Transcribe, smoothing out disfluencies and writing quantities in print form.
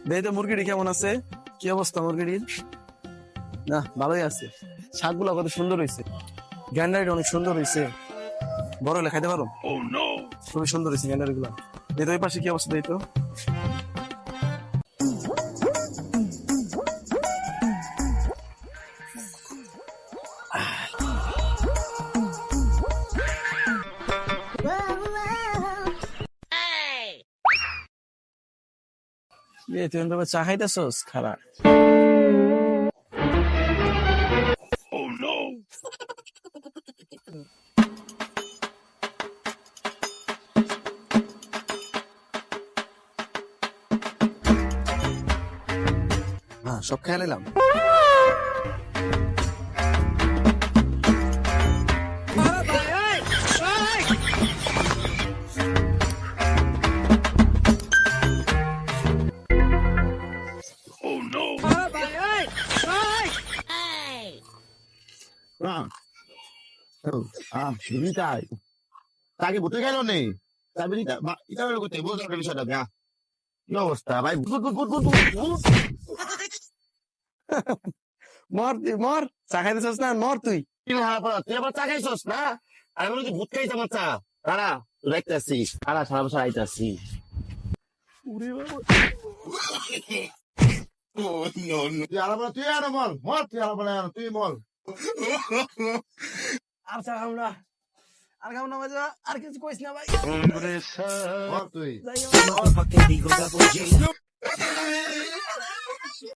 দেখি তো মুরগিটি কেমন আছে, কি অবস্থা মুরগিটির? না ভালোই আছে, শাকগুলো কত সুন্দর হয়েছে, গ্যান্ডারিটা অনেক সুন্দর হয়েছে, বড় হলে খাইতে পারো। খুবই সুন্দর হয়েছে গ্যান্ডারি গুলা। দেখি তো ওই পাশে কি অবস্থা, দেখি তো। তুই এভাবে চা খাইতেছস খারাপ। হ্যাঁ সব খেয়ে নিলাম। তাকে ভুতে গেল নেই এটা করতে বলতে বিষয়টা না কি অবস্থা ভাই মর তুই মর, চা খাইতেছস না, মর তুই। তুই আবার চা খাইছস না আমি বলি ভূত খাইছ আমার চা তারা দেখতেছি তারা সারা বছর আইতাছি তুই আরো মল মর তুই আরো তুই মল আর চা খাবো না, আর খাবো না ভাই, আর কিছু কইস না ভাই। মর তুই যাই হোক।